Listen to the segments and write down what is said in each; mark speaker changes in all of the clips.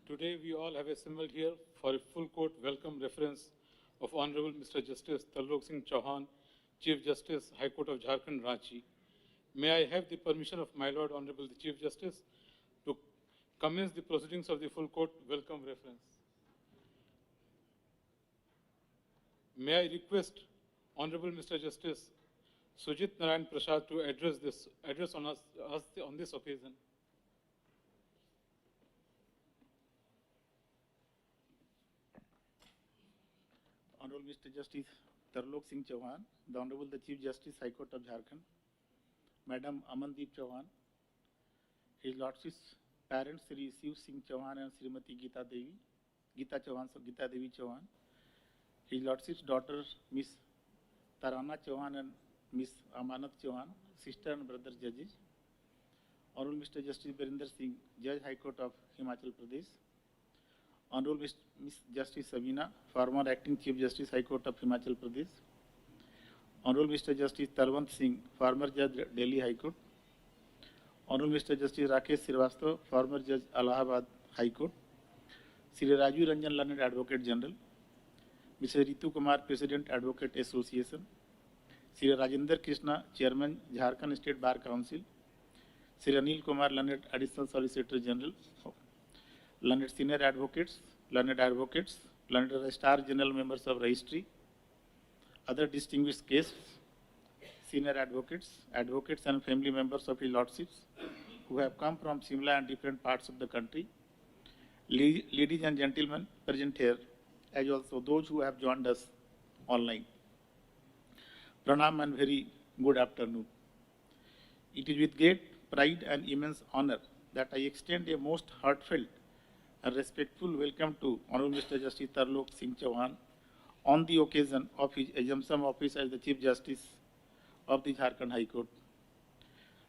Speaker 1: Today we all have assembled here for a full court welcome reference of Honorable Mr. Justice Tarlok Singh Chauhan, Chief Justice, High Court of Jharkhand, Ranchi. May I have the permission of my Lord Honorable the Chief Justice to commence the proceedings of the full court welcome reference. May I request Honorable Mr. Justice Sujit Narayan Prasad to address on us on this occasion.
Speaker 2: Honorable Mr. Justice Tarlok Singh Chauhan, the Honorable the Chief Justice, High Court of Jharkhand, Madam Amandeep Chauhan, His Lordship's parents Sri Shiv Singh Chauhan and Srimati Geeta Devi Chauhan, His Lordship's daughter Miss Tarana Chauhan and Miss Amanat Chauhan, sister and brother judges, Honorable Mr. Justice Birinder Singh, Judge, High Court of Himachal Pradesh, Honorable Miss Justice Sabina, former Acting Chief Justice, High Court of Himachal Pradesh, Honorable Mr. Justice Talwant Singh, former Judge, Delhi High Court, Honorable Mr. Justice Rakesh Srivastava, former Judge, Allahabad High Court, Sri Raju Ranjan, Learned Advocate General, Mr. Ritu Kumar, President, Advocate Association, Sri Rajendra Krishna, Chairman, Jharkhand State Bar Council, Sri Anil Kumar, Learned Additional Solicitor General, Learned Senior Advocates, Learned Registrar General Members of Registry, other distinguished guests, senior advocates, advocates and family members of His Lordships who have come from Simla and different parts of the country, ladies and gentlemen present here, as also those who have joined us online. Pranam and very good afternoon. It is with great pride and immense honor that I extend a most heartfelt and respectful welcome to Honorable Mr. Justice Tarlok Singh Chauhan on the occasion of his assumption of office as the Chief Justice of the Jharkhand High Court.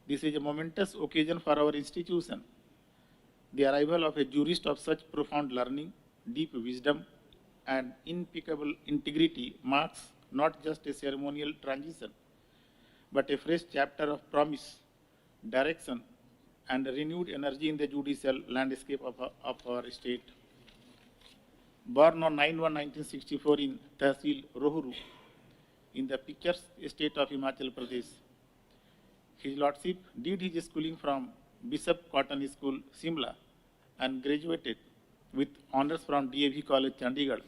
Speaker 2: This is a momentous occasion for our institution. The arrival of a jurist of such profound learning, deep wisdom, and impeccable integrity marks not just a ceremonial transition, but a fresh chapter of promise, direction, and renewed energy in the judicial landscape of our state. Born on 9/1/1964 in Tehsil Rohru, in the picturesque state of Himachal Pradesh, His Lordship did his schooling from Bishop Cotton School, Simla, and graduated with honors from DAV College, Chandigarh,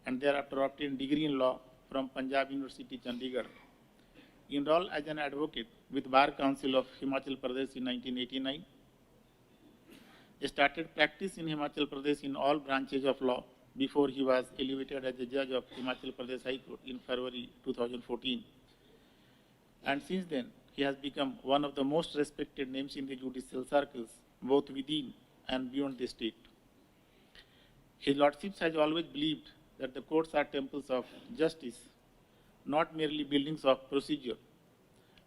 Speaker 2: and thereafter obtained degree in law from Punjab University, Chandigarh. Enrolled as an advocate with Bar Council of Himachal Pradesh in 1989. Started practice in Himachal Pradesh in all branches of law before he was elevated as a judge of Himachal Pradesh High Court in February 2014. And since then, he has become one of the most respected names in the judicial circles, both within and beyond the state. His Lordship has always believed that the courts are temples of justice, not merely buildings of procedure,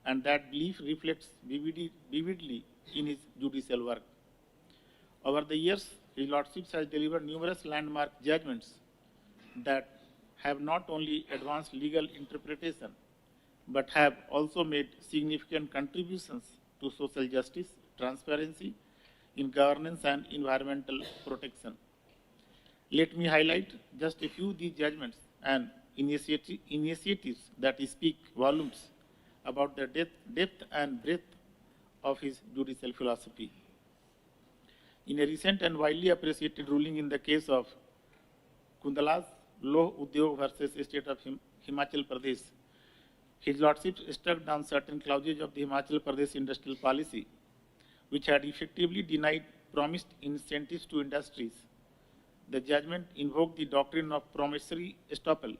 Speaker 2: and that belief reflects vividly in his judicial work. Over the years, His Lordship has delivered numerous landmark judgments that have not only advanced legal interpretation, but have also made significant contributions to social justice, transparency in governance, and environmental protection. Let me highlight just a few of these judgments and initiatives that speak volumes about the depth and breadth of his judicial philosophy. In a recent and widely appreciated ruling in the case of Kundala's Loh Udyog versus State of Himachal Pradesh, His Lordship struck down certain clauses of the Himachal Pradesh industrial policy, which had effectively denied promised incentives to industries. The judgment invoked the doctrine of promissory estoppel,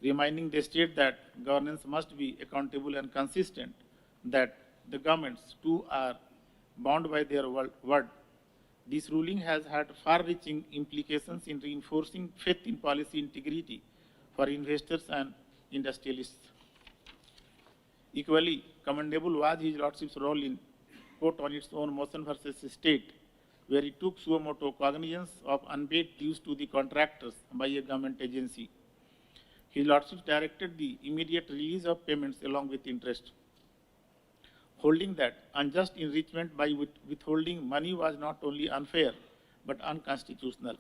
Speaker 2: reminding the state that governance must be accountable and consistent, that the governments too are bound by their word. This ruling has had far-reaching implications in reinforcing faith in policy integrity for investors and industrialists. Equally commendable was His Lordship's role in court on its own motion versus state, where he took suo motu cognizance of unpaid dues to the contractors by a government agency. His Lordship directed the immediate release of payments along with interest, holding that unjust enrichment by withholding money was not only unfair, but unconstitutional.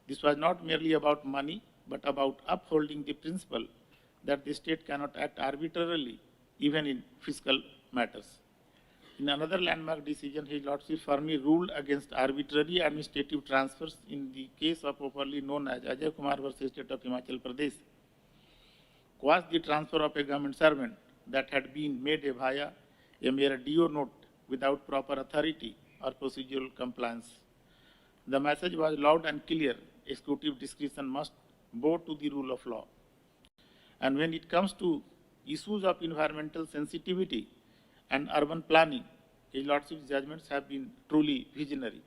Speaker 2: This was not merely about money, but about upholding the principle that the state cannot act arbitrarily, even in fiscal matters. In another landmark decision, His Lordship firmly ruled against arbitrary administrative transfers in the case of popularly known as Ajay Kumar versus State of Himachal Pradesh, quashed the transfer of a government servant that had been made via a mere DO note without proper authority or procedural compliance. The message was loud and clear: executive discretion must bow to the rule of law. And when it comes to issues of environmental sensitivity and urban planning, His Lordship's judgments have been truly visionary.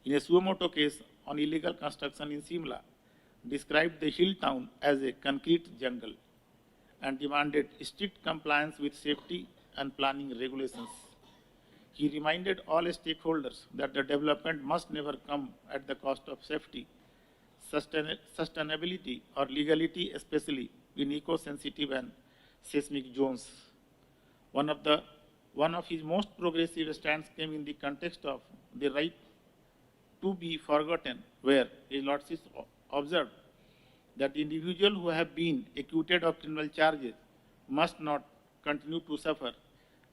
Speaker 2: In a suo motu case on illegal construction in Simla, described the hill town as a concrete jungle and demanded strict compliance with safety and planning regulations. He reminded all stakeholders that the development must never come at the cost of safety, sustainability, or legality, especially in eco-sensitive and seismic zones. One of his most progressive stands came in the context of the right to be forgotten, where His Lordship observed that the individual who have been acquitted of criminal charges must not continue to suffer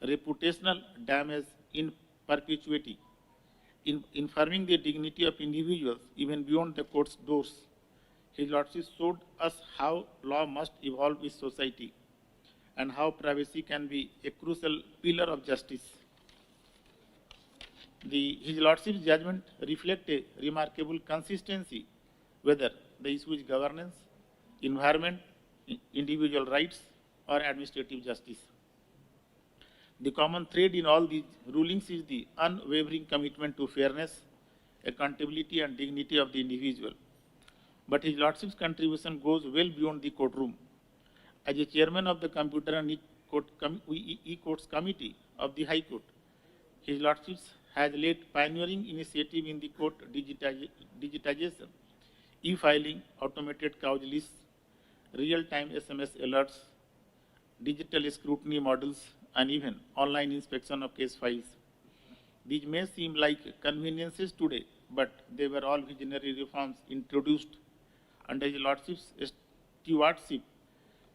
Speaker 2: reputational damage in perpetuity, infirming the dignity of individuals even beyond the court's doors. His Lordship showed us how law must evolve with society and how privacy can be a crucial pillar of justice. His Lordship's judgment reflect a remarkable consistency, whether the issue is governance, environment, individual rights, or administrative justice. The common thread in all these rulings is the unwavering commitment to fairness, accountability, and dignity of the individual. But His Lordship's contribution goes well beyond the courtroom. As a chairman of the Computer and E-Courts Committee of the High Court, His Lordship has led pioneering initiative in the court digitization, e-filing, automated cause lists, real-time SMS alerts, digital scrutiny models, and even online inspection of case files. These may seem like conveniences today, but they were all visionary reforms introduced under His Lordship's stewardship.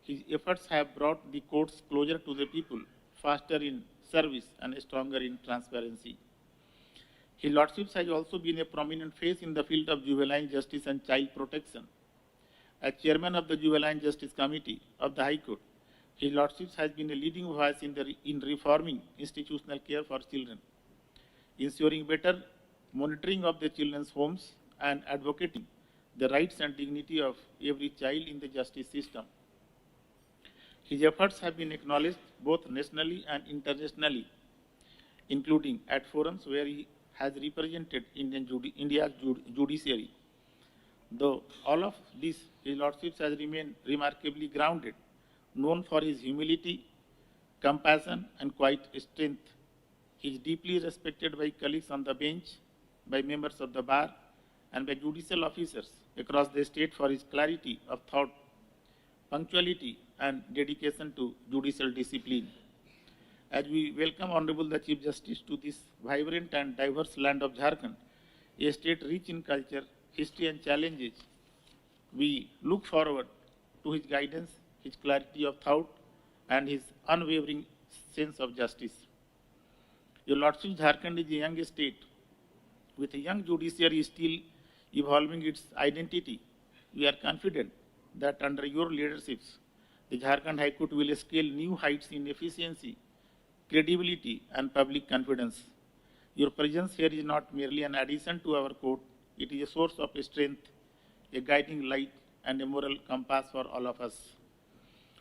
Speaker 2: His efforts have brought the courts closer to the people, faster in service, and stronger in transparency. His Lordship has also been a prominent face in the field of juvenile justice and child protection. As chairman of the Juvenile Justice Committee of the High Court, His Lordship has been a leading voice in reforming institutional care for children, ensuring better monitoring of the children's homes, and advocating the rights and dignity of every child in the justice system. His efforts have been acknowledged both nationally and internationally, including at forums where he has represented India's judiciary. Though all of this, His Lordship has remained remarkably grounded, known for his humility, compassion, and quiet strength. He is deeply respected by colleagues on the bench, by members of the bar, and by judicial officers across the state for his clarity of thought, punctuality, and dedication to judicial discipline. As we welcome Honorable the Chief Justice to this vibrant and diverse land of Jharkhand, a state rich in culture, history, and challenges, we look forward to his guidance, his clarity of thought, and his unwavering sense of justice. Your Lordship, Jharkhand is a young state with a young judiciary still evolving its identity. We are confident that under your leadership, the Jharkhand High Court will scale new heights in efficiency, credibility, and public confidence. Your presence here is not merely an addition to our court, it is a source of strength, a guiding light, and a moral compass for all of us.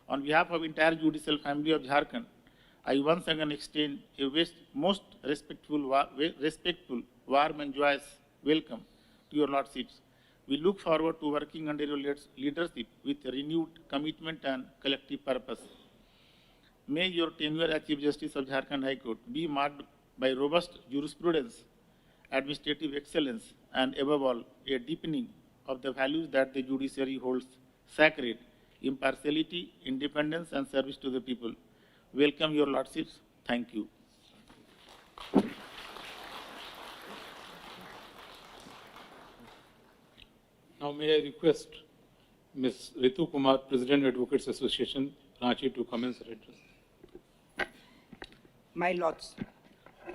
Speaker 2: On behalf of the entire judicial family of Jharkhand, I once again extend a most respectful, warm, and joyous welcome to your Lordships. We look forward to working under your leadership with renewed commitment and collective purpose. May your tenure as Chief Justice of Jharkhand High Court be marked by robust jurisprudence, administrative excellence, and above all, a deepening of the values that the judiciary holds sacred: impartiality, independence, and service to the people. Welcome, your Lordships. Thank you.
Speaker 1: Now may I request Ms. Ritu Kumar, President Advocates Association, Ranchi, to commence her address.
Speaker 3: My Lords,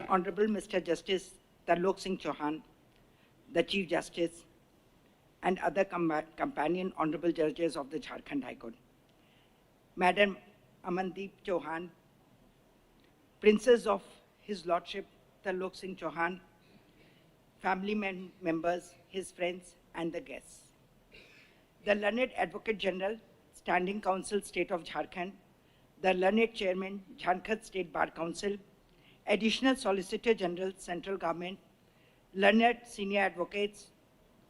Speaker 3: Honorable Mr. Justice Tarlok Singh Chauhan, the Chief Justice, and other companion Honorable Judges of the Jharkhand High Court, Madam Amandeep Chauhan, Princes of His Lordship Tarlok Singh Chauhan, family members, his friends, and the guests. The Learned Advocate General, Standing Council, State of Jharkhand, the Learned Chairman, Jharkhand State Bar Council, Additional Solicitor General, Central Government, Learned Senior Advocates,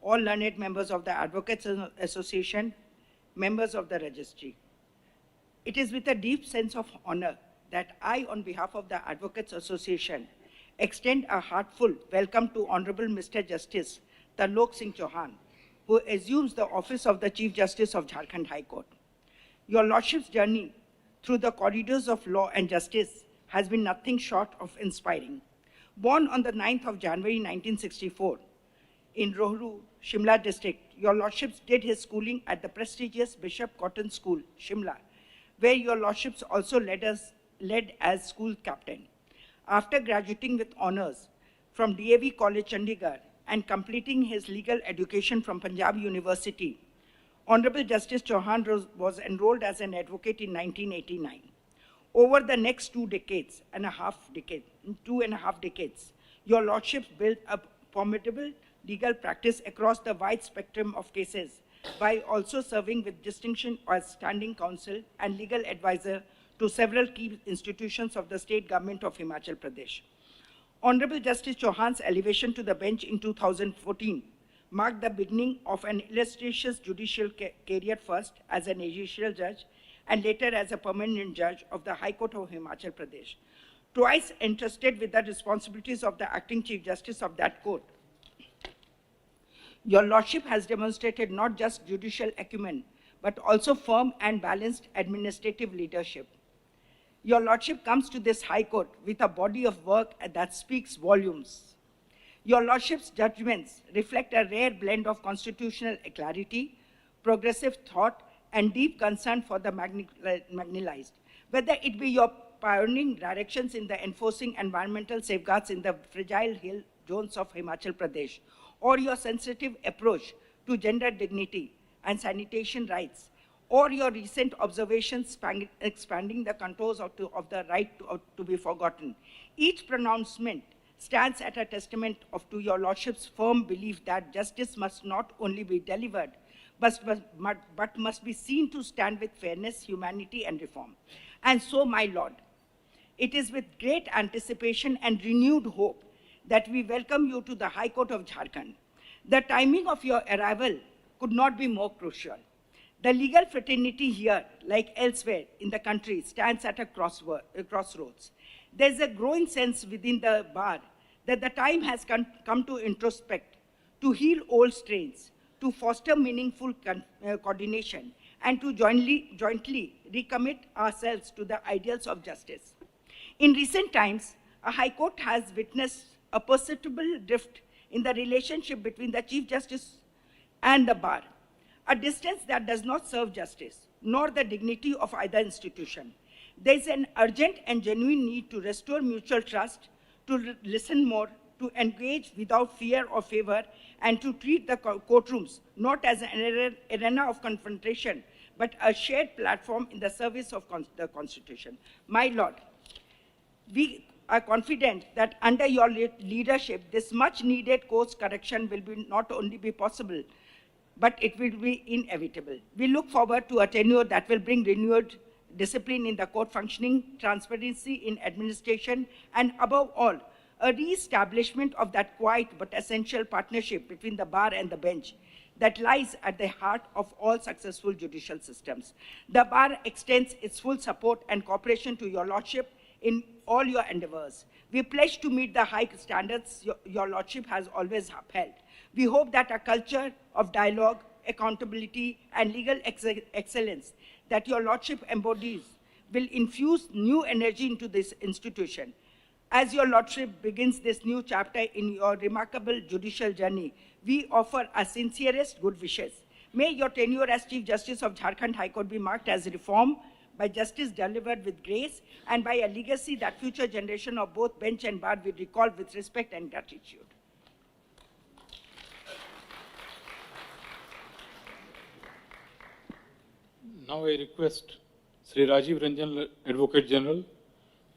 Speaker 3: all learned members of the Advocates Association, members of the Registry. It is with a deep sense of honor that I, on behalf of the Advocates Association, extend a heartfelt welcome to Honorable Mr. Justice Tarlok Singh Chauhan, who assumes the office of the Chief Justice of Jharkhand High Court. Your Lordship's journey through the corridors of law and justice has been nothing short of inspiring. Born on the 9th of January 1964 in Rohru, Shimla district, your Lordships did his schooling at the prestigious Bishop Cotton School, Shimla, where your Lordships also led as school captain. After graduating with honors from DAV College, Chandigarh, and completing his legal education from Punjab University, Honorable Justice Chauhan was enrolled as an advocate in 1989. Over the next 2.5 decades, your Lordships built a formidable legal practice across the wide spectrum of cases by also serving with distinction as standing counsel and legal advisor to several key institutions of the state government of Himachal Pradesh. Honorable Justice Chauhan's elevation to the bench in 2014 marked the beginning of an illustrious judicial career, first as an judicial judge and later as a permanent judge of the High Court of Himachal Pradesh. Twice entrusted with the responsibilities of the acting Chief Justice of that court, your Lordship has demonstrated not just judicial acumen, but also firm and balanced administrative leadership. Your Lordship comes to this High Court with a body of work that speaks volumes. Your Lordship's judgments reflect a rare blend of constitutional clarity, progressive thought, and deep concern for the marginalized. Whether it be your pioneering directions in the enforcing environmental safeguards in the fragile hill zones of Himachal Pradesh, or your sensitive approach to gender dignity and sanitation rights, or your recent observations expanding the contours of the right to be forgotten. Each pronouncement stands at a testament to your Lordship's firm belief that justice must not only be delivered, but must be seen to stand with fairness, humanity, and reform. And so, my Lord, it is with great anticipation and renewed hope that we welcome you to the High Court of Jharkhand. The timing of your arrival could not be more crucial. The legal fraternity here, like elsewhere in the country, stands at a crossroads. There's a growing sense within the bar that the time has come to introspect, to heal old strains, to foster meaningful coordination, and to jointly recommit ourselves to the ideals of justice. In recent times, a High Court has witnessed a perceptible drift in the relationship between the Chief Justice and the bar, a distance that does not serve justice, nor the dignity of either institution. There is an urgent and genuine need to restore mutual trust, to listen more, to engage without fear or favor, and to treat the courtrooms not as an arena of confrontation, but a shared platform in the service of the Constitution. My Lord, we are confident that under your leadership, this much-needed course correction will not only be possible, but it will be inevitable. We look forward to a tenure that will bring renewed discipline in the court functioning, transparency in administration, and above all, a re-establishment of that quiet but essential partnership between the bar and the bench that lies at the heart of all successful judicial systems. The bar extends its full support and cooperation to your Lordship in all your endeavors. We pledge to meet the high standards your Lordship has always upheld. We hope that a culture of dialogue, accountability, and legal excellence that your Lordship embodies will infuse new energy into this institution. As your Lordship begins this new chapter in your remarkable judicial journey, we offer our sincerest good wishes. May your tenure as Chief Justice of Jharkhand High Court be marked as reform, by justice delivered with grace, and by a legacy that future generation of both bench and bar will recall with respect and gratitude.
Speaker 1: Now I request Sri Rajiv Ranjan, Advocate General,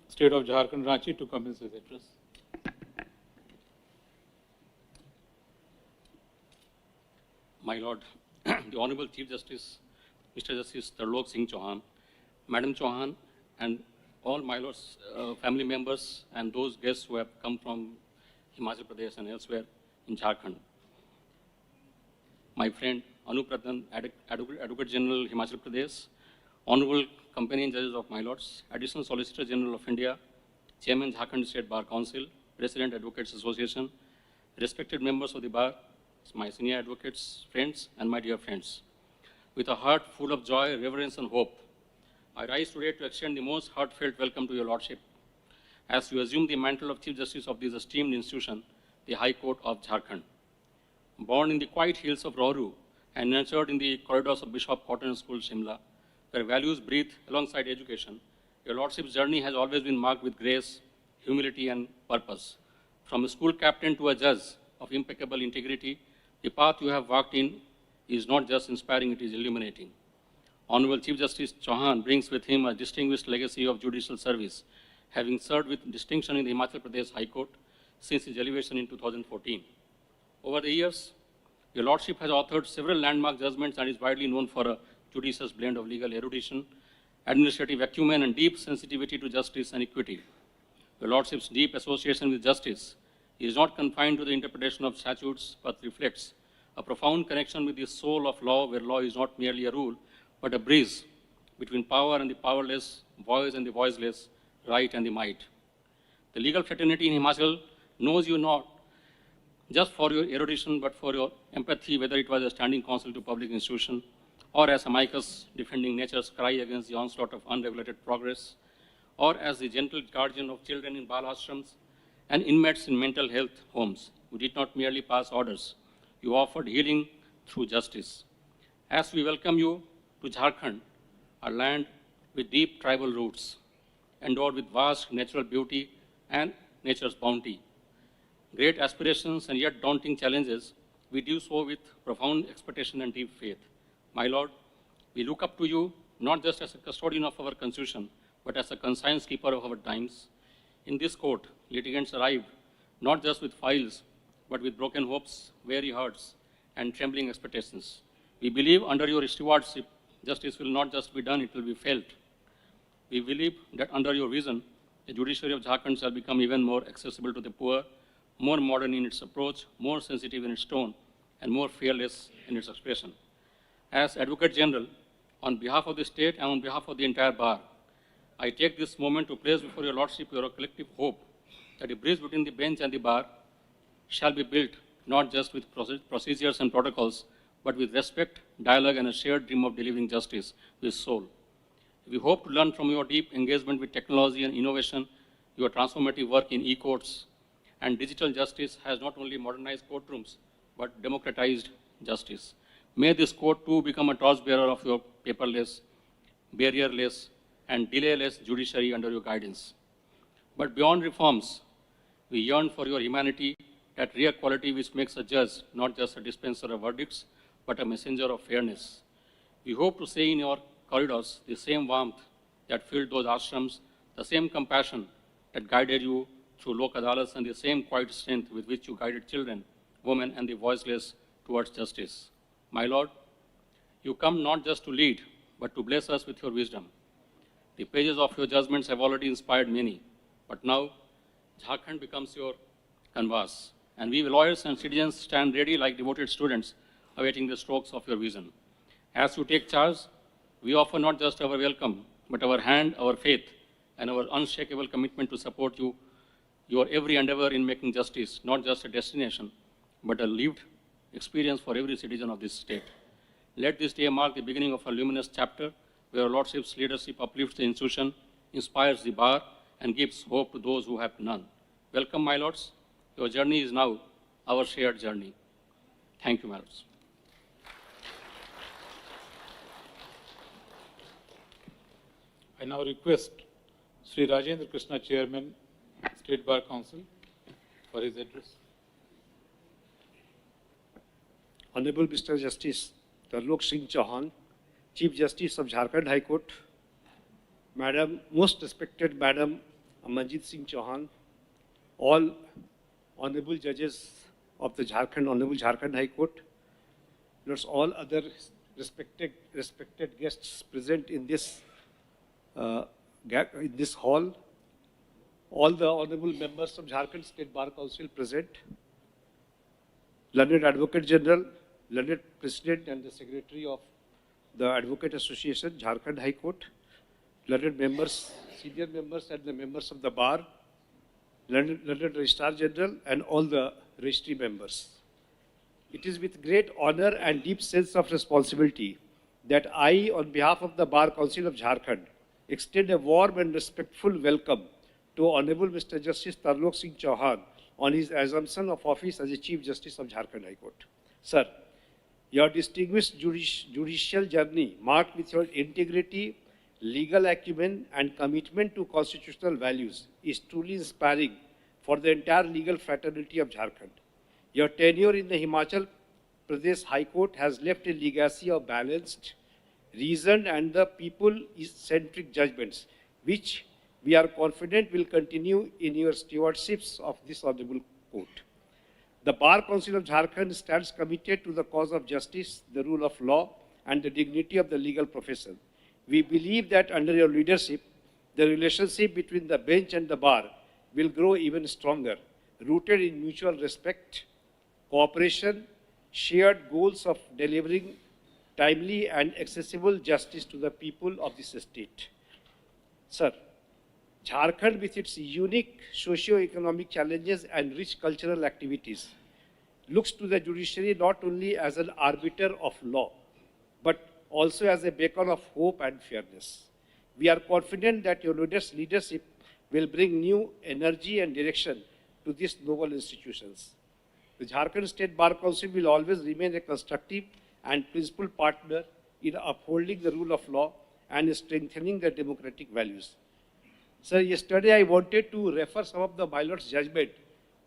Speaker 1: State of Jharkhand, Ranchi, to commence his address.
Speaker 4: My Lord, the Honorable Chief Justice, Mr. Justice Tarlok Singh Chauhan, Madam Chauhan, and all my Lord's family members and those guests who have come from Himachal Pradesh and elsewhere in Jharkhand. My friend Anup Ratan, Advocate General, Himachal Pradesh, Honorable Companion Judges of my Lords, Additional Solicitor General of India, Chairman Jharkhand State Bar Council, President Advocates Association, respected members of the bar, my senior advocates, friends, and my dear friends. With a heart full of joy, reverence, and hope, I rise today to extend the most heartfelt welcome to your Lordship as you assume the mantle of Chief Justice of this esteemed institution, the High Court of Jharkhand. Born in the quiet hills of Rohru and nurtured in the corridors of Bishop Cotton School, Shimla, where values breathe alongside education, your Lordship's journey has always been marked with grace, humility, and purpose. From a school captain to a judge of impeccable integrity, the path you have walked in is not just inspiring, it is illuminating. Honorable Chief Justice Chauhan brings with him a distinguished legacy of judicial service, having served with distinction in the Himachal Pradesh High Court since his elevation in 2014. Over the years, your Lordship has authored several landmark judgments and is widely known for a judicious blend of legal erudition, administrative acumen, and deep sensitivity to justice and equity. Your Lordship's deep association with justice is not confined to the interpretation of statutes, but reflects a profound connection with the soul of law, where law is not merely a rule, but a bridge between power and the powerless, voice and the voiceless, right and the might. The legal fraternity in Himachal knows you not just for your erudition, but for your empathy, whether it was a standing counsel to public institution, or as amicus defending nature's cry against the onslaught of unregulated progress, or as the gentle guardian of children in bal ashrams and inmates in mental health homes. You did not merely pass orders, you offered healing through justice. As we welcome you to Jharkhand, a land with deep tribal roots, endowed with vast natural beauty and nature's bounty, great aspirations and yet daunting challenges, we do so with profound expectation and deep faith. My Lord, we look up to you not just as a custodian of our constitution, but as a conscience keeper of our times. In this court, litigants arrive not just with files, but with broken hopes, weary hearts, and trembling expectations. We believe under your stewardship, justice will not just be done, it will be felt. We believe that under your vision, the judiciary of Jharkhand shall become even more accessible to the poor, more modern in its approach, more sensitive in its tone, and more fearless in its expression. As Advocate General, on behalf of the state and on behalf of the entire bar, I take this moment to place before your Lordship your collective hope that the bridge between the bench and the bar shall be built not just with procedures and protocols, but with respect, dialogue, and a shared dream of delivering justice with soul. We hope to learn from your deep engagement with technology and innovation, your transformative work in e-courts, and digital justice has not only modernized courtrooms, but democratized justice. May this court too become a torchbearer of your paperless, barrierless, and delayless judiciary under your guidance. But beyond reforms, we yearn for your humanity, that rare quality which makes a judge not just a dispenser of verdicts, but a messenger of fairness. We hope to see in your corridors the same warmth that filled those ashrams, the same compassion that guided you through Lok Adalats, and the same quiet strength with which you guided children, women, and the voiceless towards justice. My Lord, you come not just to lead, but to bless us with your wisdom. The pages of your judgments have already inspired many, but now Jharkhand becomes your canvas, and we lawyers and citizens stand ready like devoted students awaiting the strokes of your vision. As you take charge, we offer not just our welcome, but our hand, our faith, and our unshakable commitment to support you, your every endeavor in making justice not just a destination, but a lived experience for every citizen of this state. Let this day mark the beginning of a luminous chapter where your Lordship's leadership uplifts the institution, inspires the bar, and gives hope to those who have none. Welcome, my lords. Your journey is now our shared journey. Thank you, my lords.
Speaker 1: I now request Sri Rajendra Krishna, Chairman, State Bar Council, for his address.
Speaker 5: Honorable Mr. Justice Tarlok Singh Chauhan, Chief Justice of Jharkhand High Court, Madam, most respected Madam Amanjit Singh Chauhan, all honorable judges of the Honorable Jharkhand High Court, plus all other respected guests present in this hall, all the honorable members of Jharkhand State Bar Council present, learned Advocate General, learned President and the Secretary of the Advocate Association, Jharkhand High Court, learned members, senior members and the members of the bar, learned Registrar General and all the registry members. It is with great honor and deep sense of responsibility that I, on behalf of the Bar Council of Jharkhand, extend a warm and respectful welcome to Honorable Mr. Justice Tarlok Singh Chauhan on his assumption of office as a Chief Justice of Jharkhand High Court. Sir, your distinguished judicial journey, marked with your integrity, legal acumen, and commitment to constitutional values, is truly inspiring for the entire legal fraternity of Jharkhand. Your tenure in the Himachal Pradesh High Court has left a legacy of balanced, reasoned, and the people-centric judgments, which we are confident will continue in your stewardships of this honorable court. The Bar Council of Jharkhand stands committed to the cause of justice, the rule of law, and the dignity of the legal profession. We believe that under your leadership, the relationship between the bench and the bar will grow even stronger, rooted in mutual respect, cooperation, shared goals of delivering timely and accessible justice to the people of this state. Sir, Jharkhand, with its unique socio-economic challenges and rich cultural activities, looks to the judiciary not only as an arbiter of law, but also as a beacon of hope and fairness. We are confident that your leadership will bring new energy and direction to these noble institutions. The Jharkhand State Bar Council will always remain a constructive and principled partner in upholding the rule of law and strengthening the democratic values. Sir, yesterday I wanted to refer some of the my lord's judgment,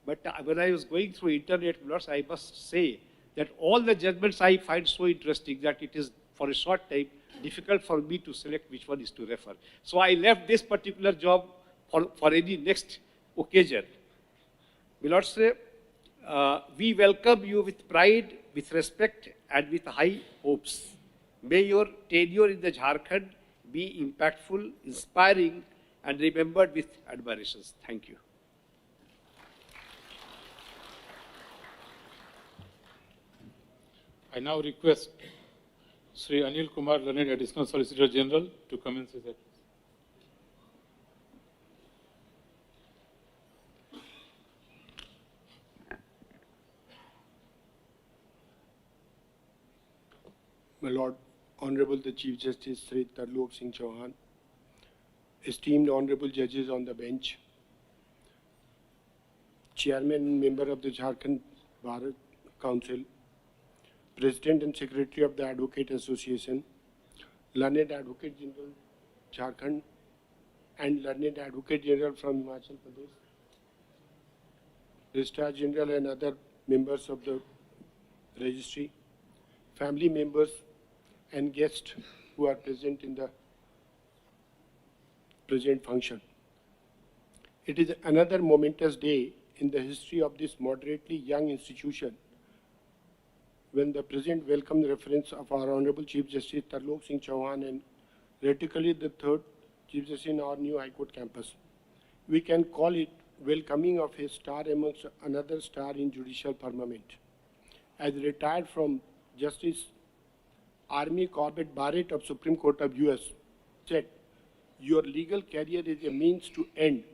Speaker 5: but when I was going through internet, I must say that all the judgments I find so interesting that it is, for a short time, difficult for me to select which one is to refer. So I left this particular job for any next occasion. My lords, we welcome you with pride, with respect, and with high hopes. May your tenure in the Jharkhand be impactful, inspiring, and remembered with admirations. Thank you.
Speaker 1: I now request Sri Anil Kumar, learned Additional Solicitor General, to commence his address.
Speaker 6: My Lord, Honorable the Chief Justice Sri Tarlok Singh Chauhan, esteemed Honorable Judges on the bench, Chairman and Member of the Jharkhand Bar Council, President and Secretary of the Advocate Association, Learned Advocate General Jharkhand, and Learned Advocate General from Himachal Pradesh, Registrar General and other members of the registry, family members and guests who are present in the present function. It is another momentous day in the history of this moderately young institution when the President welcomed the reference of our Honorable Chief Justice Tarlok Singh Chauhan and radically the third Chief Justice in our new High Court campus. We can call it welcoming of a star amongst another star in judicial firmament. As retired from Justice Army Corbett Barrett of Supreme Court of US said, your legal career is a means to end,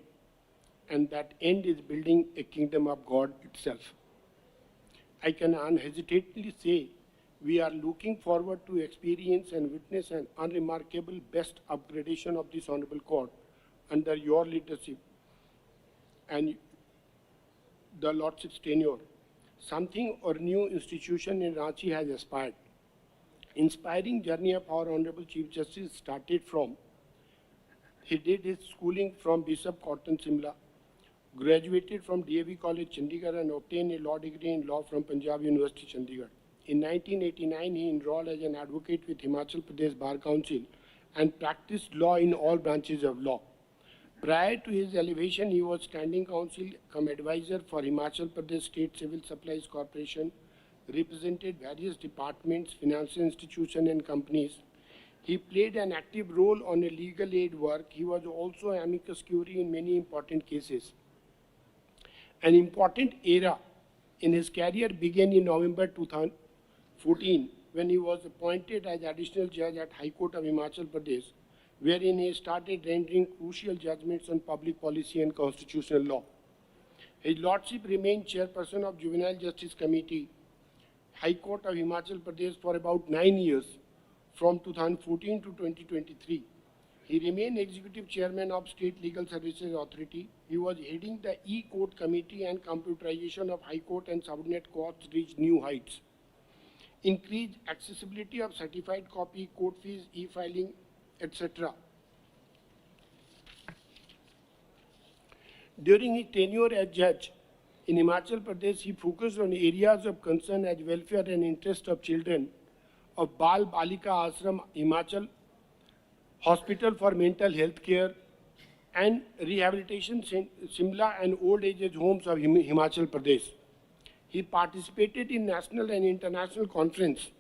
Speaker 6: and that end is building a kingdom of God itself. I can unhesitantly say we are looking forward to experience and witness an unremarkable best upgradation of this honorable court under your leadership and the Lordship's tenure. Something or new institution in Ranchi has aspired. Inspiring journey of our Honorable Chief Justice started from, he did his schooling from Bishop Cotton Simla, graduated from DAV College Chandigarh and obtained a law degree in law from Punjab University Chandigarh. In 1989, he enrolled as an advocate with Himachal Pradesh Bar Council and practiced law in all branches of law. Prior to his elevation, he was standing counsel cum advisor for Himachal Pradesh State Civil Supplies Corporation, represented various departments, financial institutions and companies. He played an active role on a legal aid work. He was also amicus curiae in many important cases. An important era in his career began in November 2014 when he was appointed as additional judge at High Court of Himachal Pradesh, wherein he started rendering crucial judgments on public policy and constitutional law. His Lordship remained chairperson of Juvenile Justice Committee, High Court of Himachal Pradesh for about 9 years, from 2014 to 2023. He remained executive chairman of State Legal Services Authority. He was heading the E-Court Committee, and computerization of High Court and subordinate courts reached new heights. Increased accessibility of certified copy, court fees, e-filing, etc. During his tenure as judge in Himachal Pradesh, he focused on areas of concern as welfare and interest of children of Bal Balika Ashram Himachal, Hospital for Mental Health Care, and Rehabilitation Simla and Old Age Homes of Himachal Pradesh. He participated in national and international conferences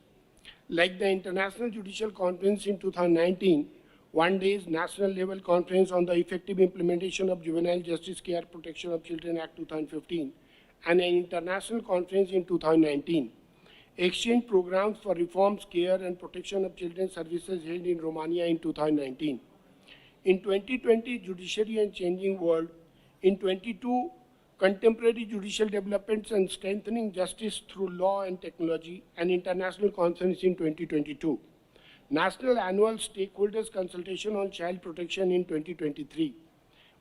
Speaker 6: like the International Judicial Conference in 2019, one day's national level conference on the effective implementation of Juvenile Justice Care Protection of Children Act 2015, and an international conference in 2019. Exchange programs for reforms, care and protection of children services held in Romania in 2019. In 2020, Judiciary and Changing World. In 22, Contemporary Judicial Developments and Strengthening Justice Through Law and Technology, an international conference in 2022. National Annual Stakeholders Consultation on Child Protection in 2023.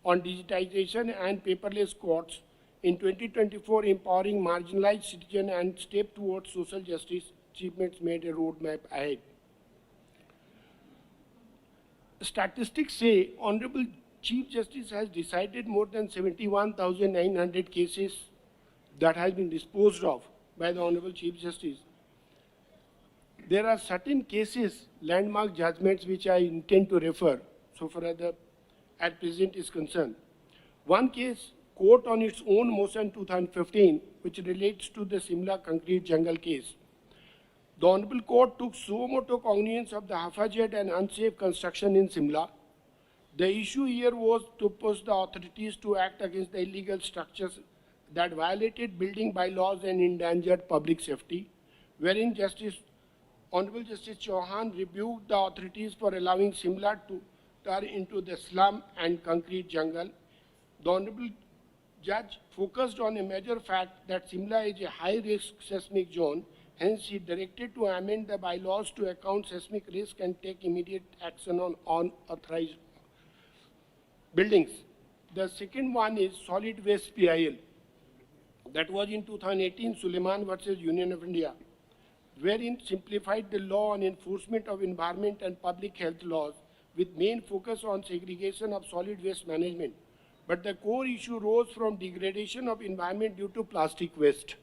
Speaker 6: On digitization and paperless courts, in 2024, empowering marginalized citizens and step towards social justice achievements made a roadmap ahead. Statistics say Honorable Chief Justice has decided more than 71,900 cases that has been disposed of by the Honorable Chief Justice. There are certain cases, landmark judgments, which I intend to refer so far as the at present is concerned. One case, court on its own motion 2015, which relates to the Simla concrete jungle case. The Honorable Court took suo motu cognizance of the haphazard and unsafe construction in Simla. The issue here was to push the authorities to act against the illegal structures that violated building bylaws and endangered public safety, wherein Honorable Justice Chauhan rebuked the authorities for allowing Simla to turn into the slum and concrete jungle. The Honorable Judge focused on a major fact that Simla is a high-risk seismic zone. Hence, he directed to amend the bylaws to account seismic risk and take immediate action on unauthorized buildings. The second one is solid waste PIL. That was in 2018, Suleiman versus Union of India, wherein simplified the law on enforcement of environment and public health laws with main focus on segregation of solid waste management. But the core issue rose from degradation of environment due to plastic waste,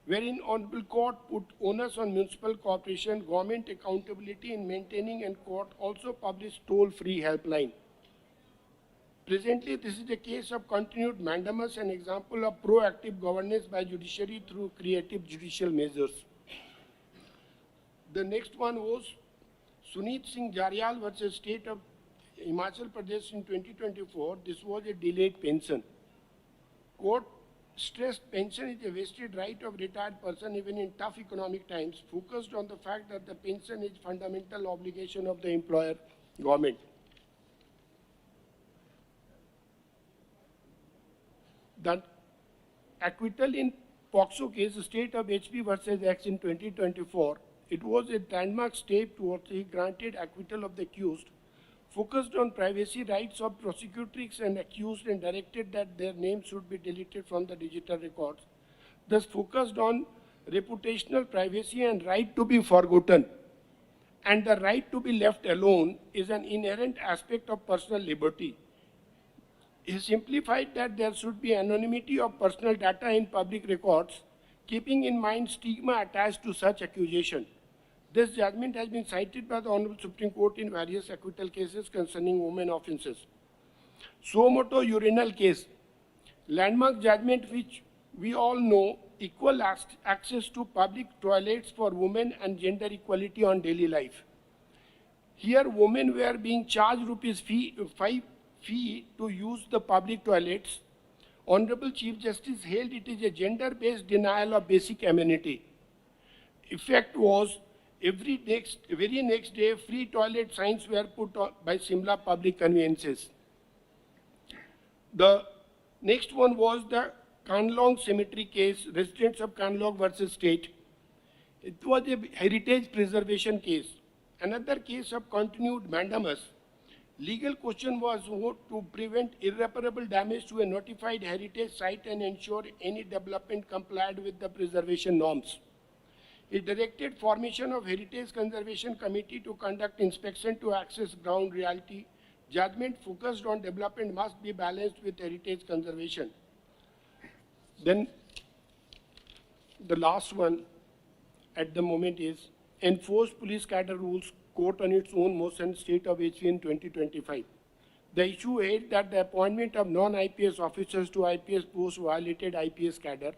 Speaker 6: wherein Honorable Court put onus on municipal corporation, government accountability in maintaining, and court also published toll-free helpline. Presently, this is a case of continued mandamus, an example of proactive governance by judiciary through creative judicial measures. The next one was Suneet Singh Jaryal versus State of Himachal Pradesh in 2024. This was a delayed pension. Court stressed pension is a vested right of retired person even in tough economic times, focused on the fact that the pension is fundamental obligation of the employer government. The acquittal in POXO case, State of HP versus X in 2024, it was a landmark step towards the granted acquittal of the accused focused on privacy rights of prosecutrix and accused and directed that their names should be deleted from the digital records, thus focused on reputational privacy and right to be forgotten, and the right to be left alone is an inherent aspect of personal liberty. He simplified that there should be anonymity of personal data in public records, keeping in mind stigma attached to such accusation. This judgment has been cited by the Honorable Supreme Court in various acquittal cases concerning women offences. Suo moto urinal case, landmark judgment which we all know, equal access to public toilets for women and gender equality on daily life. Here, women were being charged ₹5 fee to use the public toilets. Honorable Chief Justice held it is a gender-based denial of basic amenity. Effect was, very next day, free toilet signs were put on by Simla public conveyances. The next one was the Kanlong Cemetery case, residents of Kanlong versus state. It was a heritage preservation case. Another case of continued mandamus. Legal question was to prevent irreparable damage to a notified heritage site and ensure any development complied with the preservation norms. It directed formation of Heritage Conservation Committee to conduct inspection to access ground reality. Judgment focused on development must be balanced with heritage conservation. Then the last one at the moment is enforce police cadre rules, court on its own motion, state of HC in 2025. The issue is that the appointment of non-IPS officers to IPS posts violated IPS cadre,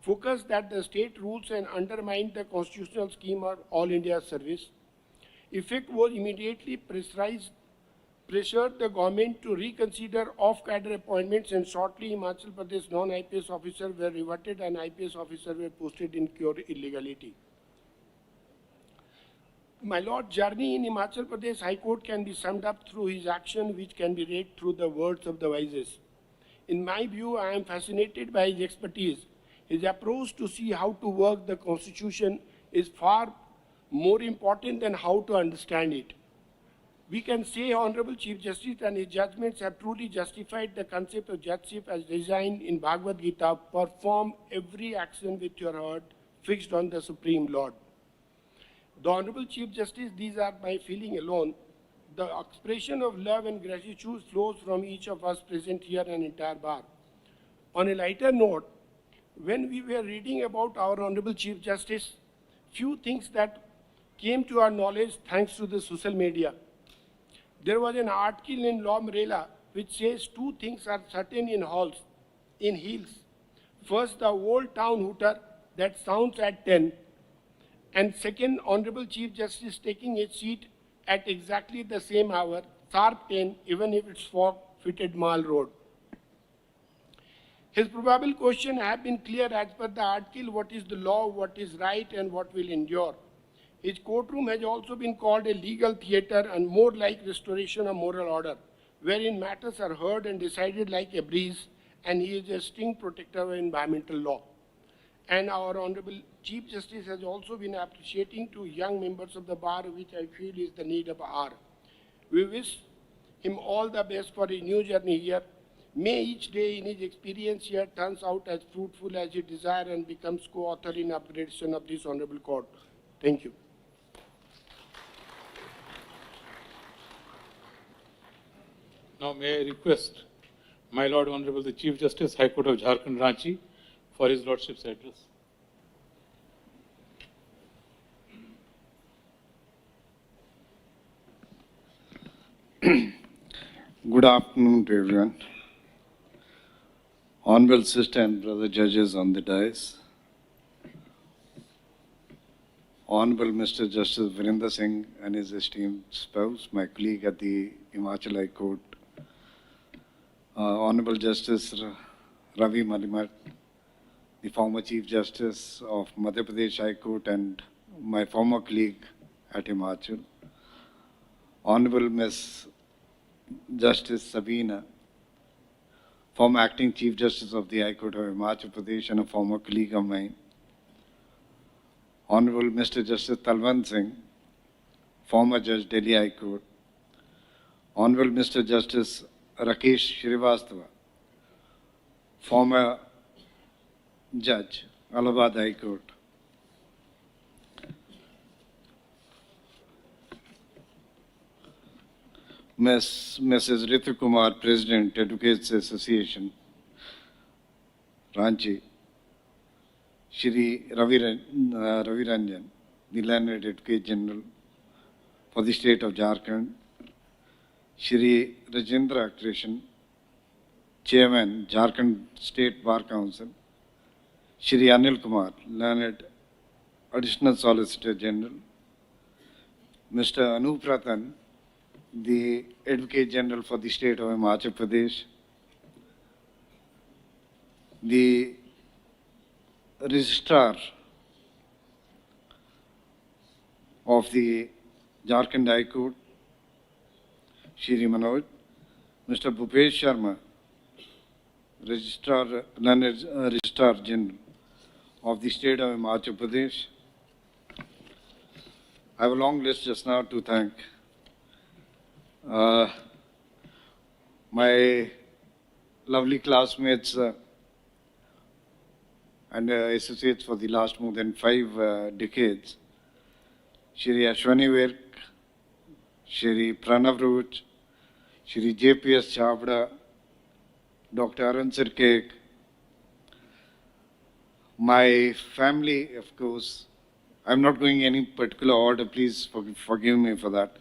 Speaker 6: focused that the state rules and undermined the constitutional scheme of All India service. Effect was immediately pressured the government to reconsider off-cadre appointments, and shortly Himachal Pradesh non-IPS officers were reverted and IPS officers were posted in pure illegality. My Lord's journey in Himachal Pradesh High Court can be summed up through his action, which can be read through the words of the wisest. In my view, I am fascinated by his expertise. His approach to see how to work the Constitution is far more important than how to understand it. We can say Honorable Chief Justice and his judgments have truly justified the concept of judgeship as designed in Bhagavad Gita: perform every action with your heart fixed on the Supreme Lord. The Honorable Chief Justice, these are my feeling alone. The expression of love and gratitude flows from each of us present here and entire bar. On a lighter note, when we were reading about our Honorable Chief Justice, few things that came to our knowledge thanks to the social media. There was an article in Law Umbrella which says two things are certain in hills. First, the old town hooter that sounds at 10, and second, Honorable Chief Justice taking his seat at exactly the same hour, sharp 10, even if it's fog-fitted Mall Road. His probable question have been clear as per the article: what is the law, what is right, and what will endure. His courtroom has also been called a legal theatre and more like restoration of moral order, wherein matters are heard and decided like a breeze, and he is a string protector of environmental law. And our Honorable Chief Justice has also been appreciating to young members of the bar, which I feel is the need of our hour. We wish him all the best for his new journey here. May each day in his experience here turns out as fruitful as he desires and becomes co-author in upgradation of this Honorable Court. Thank you.
Speaker 1: Now may I request my Lord Honorable the Chief Justice, High Court of Jharkhand, Ranchi, for his Lordship's address.
Speaker 7: Good afternoon to everyone. Honorable sister and brother judges on the dais. Honorable Mr. Justice Virender Singh and his esteemed spouse, my colleague at the Himachal High Court. Honorable Justice Ravi Marimat, the former Chief Justice of Madhya Pradesh High Court and my former colleague at Himachal. Honorable Ms. Justice Sabina, former Acting Chief Justice of the High Court of Himachal Pradesh and a former colleague of mine. Honorable Mr. Justice Talwant Singh, former Judge, Delhi High Court. Honorable Mr. Justice Rakesh Shrivastava, former Judge, Allahabad High Court. Mrs. Ritu Kumar, President, Advocates Association, Ranchi. Shri Ravi Ranjan, the Learned Advocate General for the State of Jharkhand. Shri Rajendra Krishan, Chairman, Jharkhand State Bar Council. Shri Anil Kumar, Learned Additional Solicitor General. Mr. Anup Ratan, the Advocate General for the State of Himachal Pradesh. The Registrar of the Jharkhand High Court, Shri Manoj, Mr. Bhupesh Sharma, Registrar General of the State of Himachal Pradesh. I have a long list just now to thank. My lovely classmates and associates for the last more than 5 decades, Shri Ashwani Virk, Shri Pranav Roach, Shri JPS Chavda, Dr. Arun Sirkek, my family, of course. I'm not going any particular order, please forgive me for that,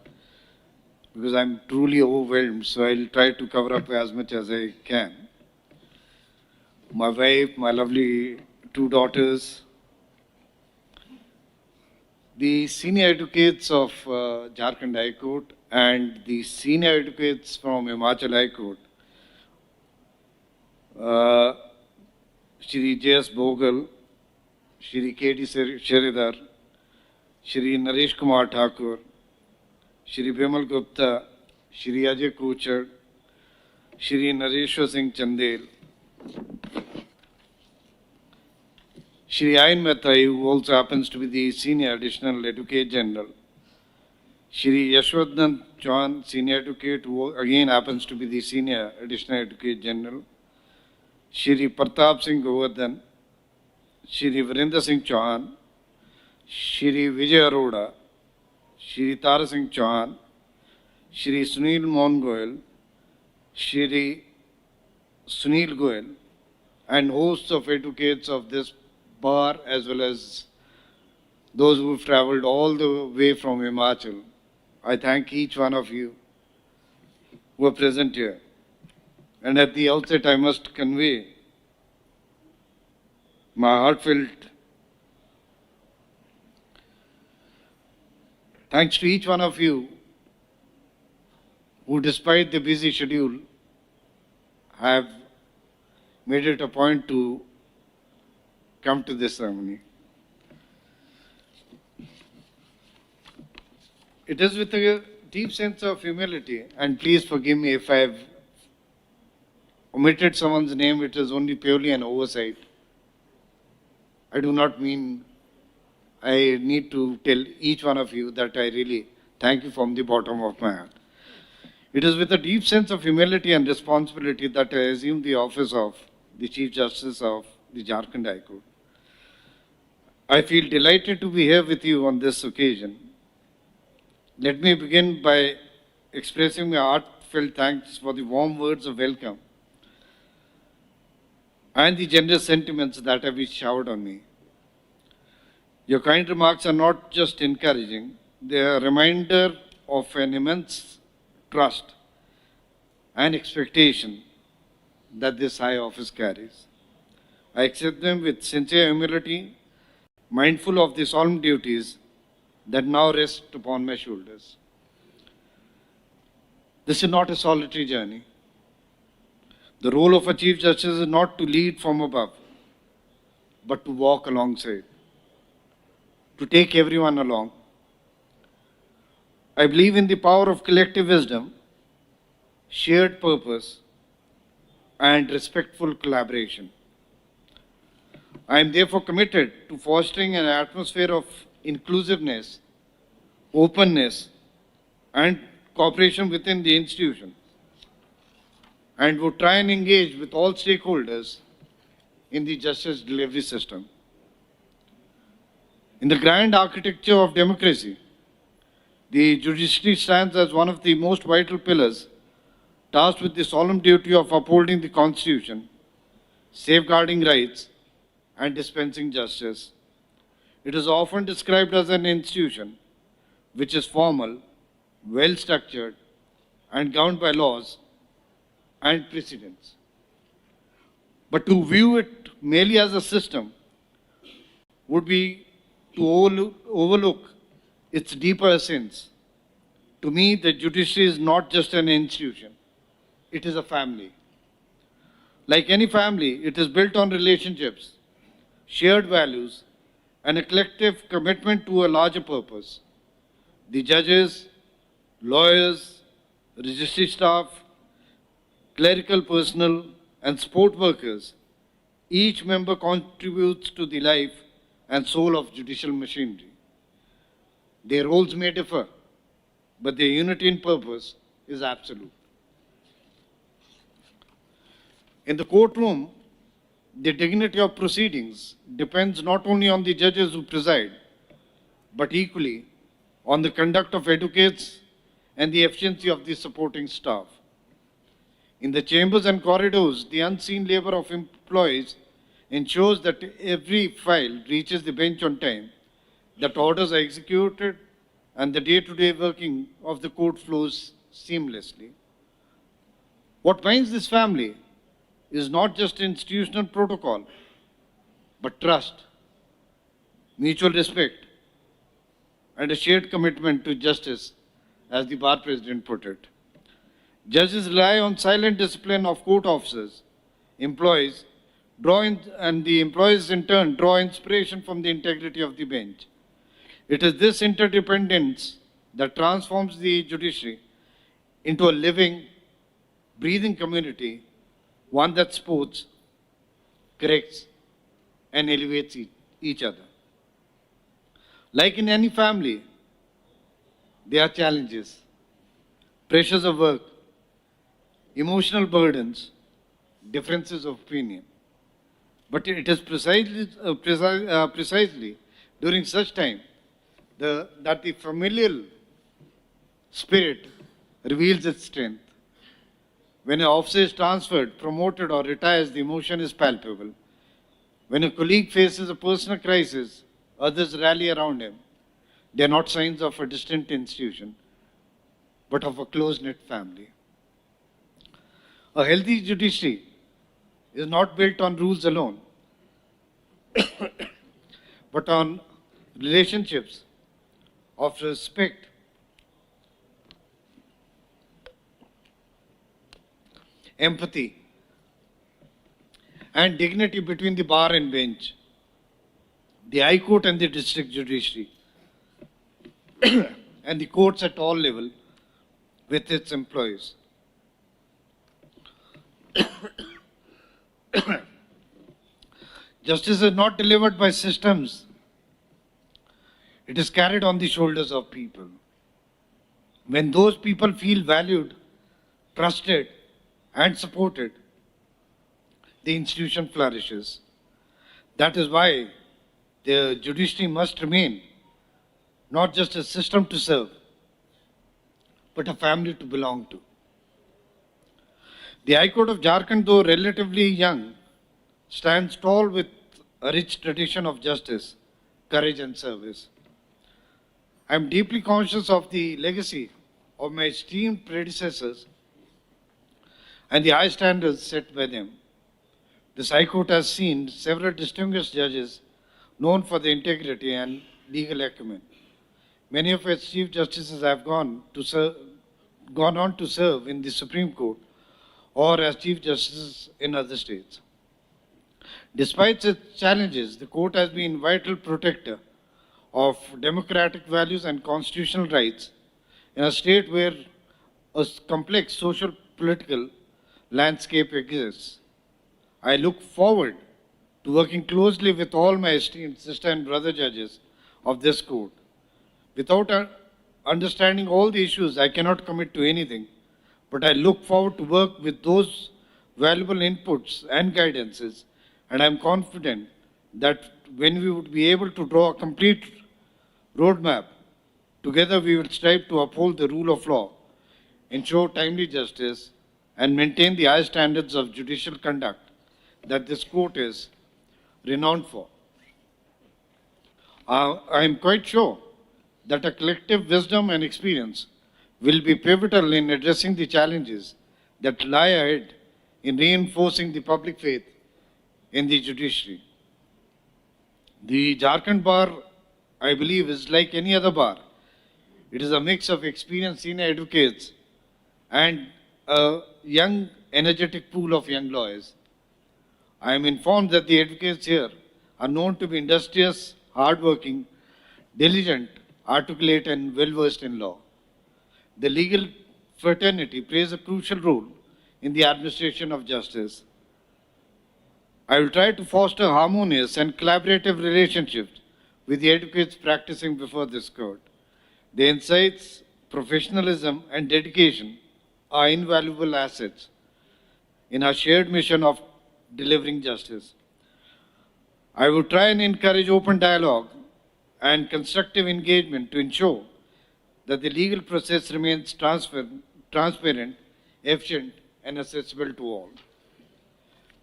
Speaker 7: because I'm truly overwhelmed, so I'll try to cover up as much as I can. My wife, my lovely 2 daughters, the senior advocates of Jharkhand High Court and the senior advocates from Himachal High Court, Shri J.S. Bogal, Shri K.D. Sheridhar, Shri Naresh Kumar Thakur, Shri Bimal Gupta, Shri Ajay Kuchar, Shri Nareshwar Singh Chandel, Shri Ayn Mehta, who also happens to be the Senior Additional Advocate General, Shri Yashwadhan Chauhan, Senior Advocate, who again happens to be the Senior Additional Advocate General, Shri Pratap Singh Govardhan, Shri Virendra Singh Chauhan, Shri Vijay Arora, Shri Tara Singh Chauhan, Shri Sunil Mohan Goyal, Shri Sunil Goyal, and hosts of advocates of this bar, as well as those who have travelled all the way from Himachal. I thank each one of you who are present here. And at the outset, I must convey my heartfelt thanks to each one of you who, despite the busy schedule, have made it a point to come to this ceremony. It is with a deep sense of humility, and please forgive me if I have omitted someone's name, it is only purely an oversight. I do not mean I need to tell each one of you that I really thank you from the bottom of my heart. It is with a deep sense of humility and responsibility that I assume the office of the Chief Justice of the Jharkhand High Court. I feel delighted to be here with you on this occasion. Let me begin by expressing my heartfelt thanks for the warm words of welcome and the generous sentiments that have been showered on me. Your kind remarks are not just encouraging, they are a reminder of an immense trust and expectation that this high office carries. I accept them with sincere humility, mindful of the solemn duties that now rest upon my shoulders. This is not a solitary journey. The role of a Chief Justice is not to lead from above, but to walk alongside, to take everyone along. I believe in the power of collective wisdom, shared purpose, and respectful collaboration. I am therefore committed to fostering an atmosphere of inclusiveness, openness, and cooperation within the institution and would try and engage with all stakeholders in the justice delivery system. In the grand architecture of democracy, the judiciary stands as one of the most vital pillars, tasked with the solemn duty of upholding the Constitution, safeguarding rights, and dispensing justice. It is often described as an institution which is formal, well structured, and governed by laws and precedents. But to view it merely as a system would be to overlook its deeper essence. To me, the judiciary is not just an institution, it is a family. Like any family, it is built on relationships, shared values, and a collective commitment to a larger purpose. The judges, lawyers, registry staff, clerical personnel, and support workers, each member contributes to the life and soul of judicial machinery. Their roles may differ, but their unity in purpose is absolute. In the courtroom, the dignity of proceedings depends not only on the judges who preside, but equally on the conduct of advocates and the efficiency of the supporting staff. In the chambers and corridors, the unseen labor of employees ensures that every file reaches the bench on time, that orders are executed, and the day-to-day working of the court flows seamlessly. What binds this family is not just institutional protocol, but trust, mutual respect, and a shared commitment to justice, as the bar president put it. Judges rely on silent discipline of court officers, employees, and the employees in turn draw inspiration from the integrity of the bench. It is this interdependence that transforms the judiciary into a living, breathing community, one that supports, corrects, and elevates each other. Like in any family, there are challenges, pressures of work, emotional burdens, differences of opinion. But it is precisely during such time that the familial spirit reveals its strength. When an officer is transferred, promoted, or retires, the emotion is palpable. When a colleague faces a personal crisis, others rally around him. They are not signs of a distant institution, but of a close-knit family. A healthy judiciary is not built on rules alone, but on relationships of respect, empathy, and dignity between the bar and bench, the High Court and the district judiciary, and the courts at all levels with its employees. Justice is not delivered by systems. It is carried on the shoulders of people. When those people feel valued, trusted, and supported, the institution flourishes. That is why the judiciary must remain not just a system to serve, but a family to belong to. The High Court of Jharkhand, though relatively young, stands tall with a rich tradition of justice, courage, and service. I am deeply conscious of the legacy of my esteemed predecessors and the high standards set by them. This High Court has seen several distinguished judges known for their integrity and legal acumen. Many of its Chief Justices have gone on to serve in the Supreme Court or as Chief Justices in other states. Despite its challenges, the court has been a vital protector of democratic values and constitutional rights in a state where a complex social political landscape exists. I look forward to working closely with all my esteemed sister and brother judges of this court. Without understanding all the issues, I cannot commit to anything, but I look forward to work with those valuable inputs and guidances, and I'm confident that when we would be able to draw a complete roadmap, together we will strive to uphold the rule of law, ensure timely justice, and maintain the high standards of judicial conduct that this court is renowned for. I am quite sure that a collective wisdom and experience will be pivotal in addressing the challenges that lie ahead in reinforcing the public faith in the judiciary. The Jharkhand bar, I believe, is like any other bar. It is a mix of experienced senior advocates and a young, energetic pool of young lawyers. I am informed that the advocates here are known to be industrious, hardworking, diligent, articulate, and well-versed in law. The legal fraternity plays a crucial role in the administration of justice. I will try to foster harmonious and collaborative relationships with the advocates practicing before this court. Their insights, professionalism, and dedication are invaluable assets in our shared mission of delivering justice. I will try and encourage open dialogue and constructive engagement to ensure that the legal process remains transparent, efficient, and accessible to all.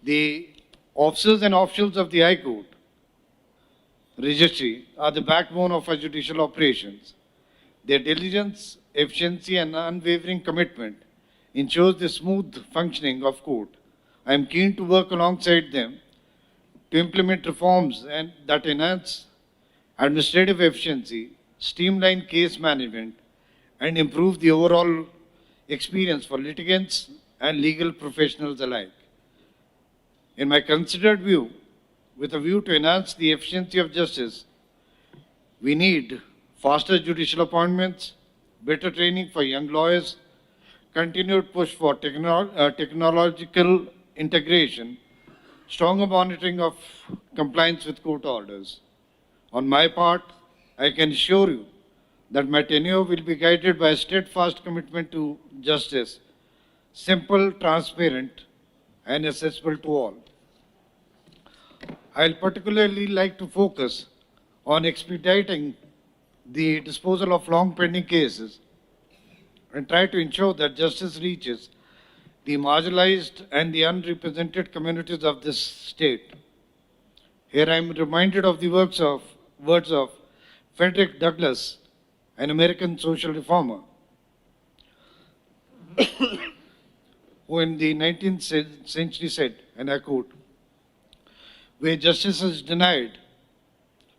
Speaker 7: The officers and officials of the High Court Registry are the backbone of our judicial operations. Their diligence, efficiency, and unwavering commitment ensures the smooth functioning of court. I am keen to work alongside them to implement reforms that enhance administrative efficiency, streamline case management, and improve the overall experience for litigants and legal professionals alike. In my considered view, with a view to enhance the efficiency of justice, we need faster judicial appointments, better training for young lawyers, continued push for technological integration, stronger monitoring of compliance with court orders. On my part, I can assure you that my tenure will be guided by a steadfast commitment to justice, simple, transparent, and accessible to all. I'll particularly like to focus on expediting the disposal of long pending cases and try to ensure that justice reaches the marginalized and the unrepresented communities of this state. Here I am reminded of the words of Frederick Douglass, an American social reformer, who in the 19th century said, and I quote, "Where justice is denied,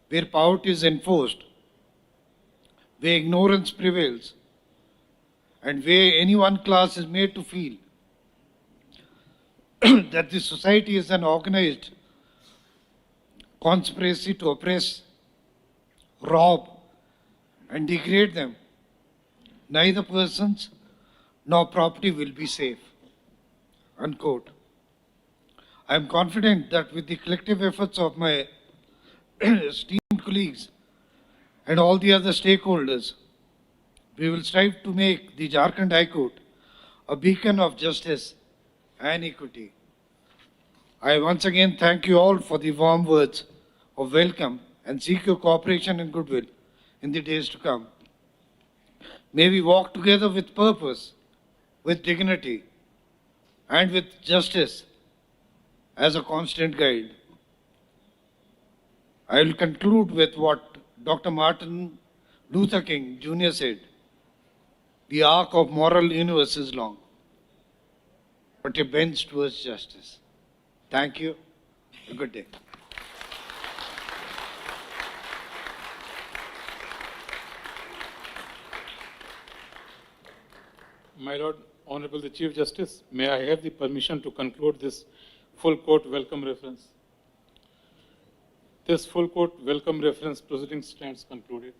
Speaker 7: where poverty is enforced, where ignorance prevails, and where any one class is made to feel that the society is an organized conspiracy to oppress, rob, and degrade them, neither persons nor property will be safe." Unquote. I am confident that with the collective efforts of my esteemed colleagues and all the other stakeholders, we will strive to make the Jharkhand High Court a beacon of justice and equity. I once again thank you all for the warm words of welcome and seek your cooperation and goodwill in the days to come. May we walk together with purpose, with dignity, and with justice as a constant guide. I will conclude with what Dr. Martin Luther King Jr. said: "The arc of moral universe is long, but it bends towards justice." Thank you. A good day.
Speaker 1: My Lord, Honorable the Chief Justice, may I have the permission to conclude this full court welcome reference? This full court welcome reference proceeding stands concluded.